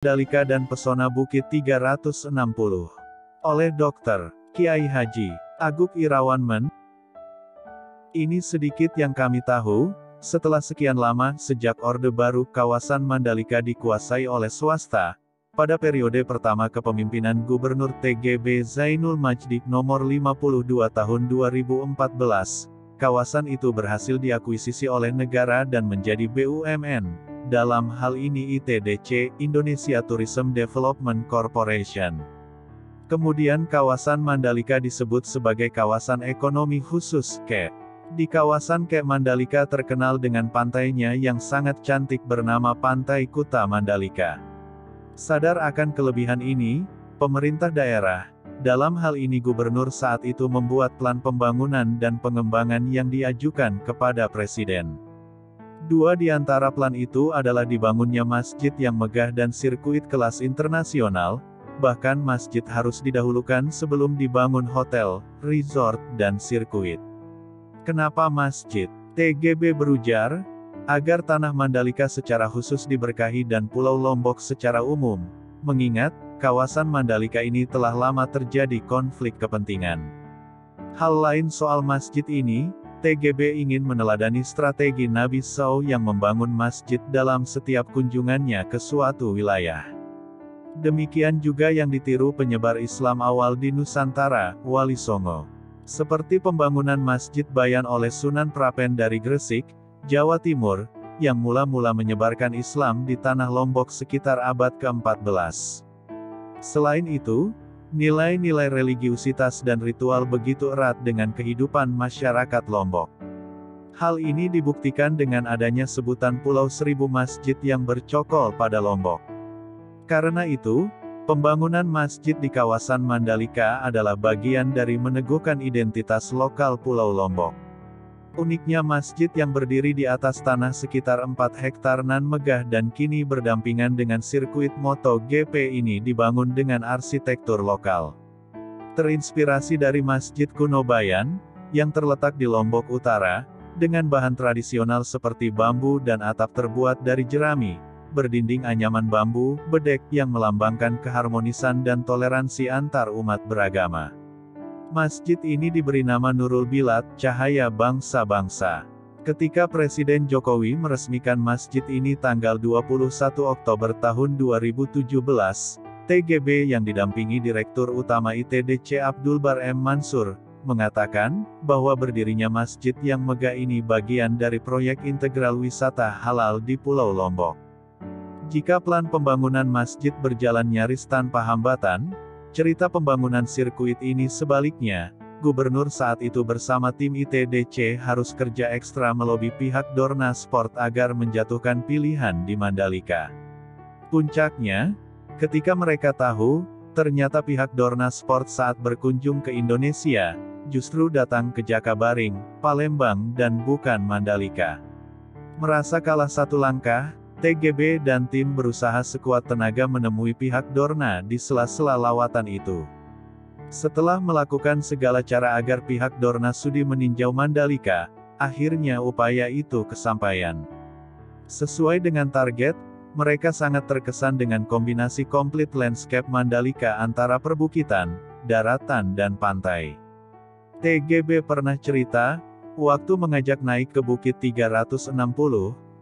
Mandalika dan Pesona Bukit 360. Oleh Dr. Kiai Haji Aguk Irawan Men. Ini sedikit yang kami tahu, setelah sekian lama sejak Orde Baru kawasan Mandalika dikuasai oleh swasta, pada periode pertama kepemimpinan Gubernur TGB Zainul Majdi nomor 52 tahun 2014, kawasan itu berhasil diakuisisi oleh negara dan menjadi BUMN. Dalam hal ini ITDC, Indonesia Tourism Development Corporation. Kemudian kawasan Mandalika disebut sebagai kawasan ekonomi khusus, KE. Di kawasan KE Mandalika terkenal dengan pantainya yang sangat cantik bernama Pantai Kuta Mandalika. Sadar akan kelebihan ini, pemerintah daerah, dalam hal ini gubernur saat itu membuat plan pembangunan dan pengembangan yang diajukan kepada Presiden. Dua di antara plan itu adalah dibangunnya masjid yang megah dan sirkuit kelas internasional, bahkan masjid harus didahulukan sebelum dibangun hotel, resort, dan sirkuit. Kenapa masjid? TGB berujar, agar tanah Mandalika secara khusus diberkahi dan Pulau Lombok secara umum, mengingat, kawasan Mandalika ini telah lama terjadi konflik kepentingan. Hal lain soal masjid ini, TGB ingin meneladani strategi Nabi SAW yang membangun masjid dalam setiap kunjungannya ke suatu wilayah. Demikian juga yang ditiru penyebar Islam awal di Nusantara, Wali Songo. Seperti pembangunan Masjid Bayan oleh Sunan Prapen dari Gresik, Jawa Timur, yang mula-mula menyebarkan Islam di tanah Lombok sekitar abad ke-14. Selain itu, nilai-nilai religiusitas dan ritual begitu erat dengan kehidupan masyarakat Lombok. Hal ini dibuktikan dengan adanya sebutan Pulau Seribu Masjid yang bercokol pada Lombok. Karena itu, pembangunan masjid di kawasan Mandalika adalah bagian dari meneguhkan identitas lokal Pulau Lombok. Uniknya masjid yang berdiri di atas tanah sekitar 4 hektar nan megah dan kini berdampingan dengan sirkuit MotoGP ini dibangun dengan arsitektur lokal. Terinspirasi dari Masjid Kuno Bayan, yang terletak di Lombok Utara, dengan bahan tradisional seperti bambu dan atap terbuat dari jerami, berdinding anyaman bambu, bedek yang melambangkan keharmonisan dan toleransi antar umat beragama. Masjid ini diberi nama Nurul Bilad, cahaya bangsa-bangsa. Ketika Presiden Jokowi meresmikan masjid ini tanggal 21 Oktober tahun 2017, TGB yang didampingi Direktur Utama ITDC Abdul Bar M. Mansur, mengatakan, bahwa berdirinya masjid yang megah ini bagian dari proyek integral wisata halal di Pulau Lombok. Jika plan pembangunan masjid berjalan nyaris tanpa hambatan, cerita pembangunan sirkuit ini sebaliknya, gubernur saat itu bersama tim ITDC harus kerja ekstra melobi pihak Dorna Sport agar menjatuhkan pilihan di Mandalika. Puncaknya, ketika mereka tahu, ternyata pihak Dorna Sport saat berkunjung ke Indonesia, justru datang ke Jakabaring, Palembang dan bukan Mandalika. Merasa kalah satu langkah, TGB dan tim berusaha sekuat tenaga menemui pihak Dorna di sela-sela lawatan itu. Setelah melakukan segala cara agar pihak Dorna sudi meninjau Mandalika, akhirnya upaya itu kesampaian. Sesuai dengan target, mereka sangat terkesan dengan kombinasi komplit landscape Mandalika antara perbukitan, daratan dan pantai. TGB pernah cerita, waktu mengajak naik ke Bukit 360,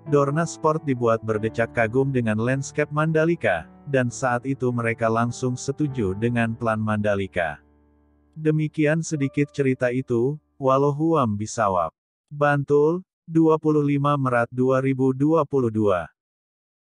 Dorna Sport dibuat berdecak kagum dengan landscape Mandalika, dan saat itu mereka langsung setuju dengan plan Mandalika. Demikian sedikit cerita itu, Wallahuam bisawab. Bantul, 25 Maret 2022.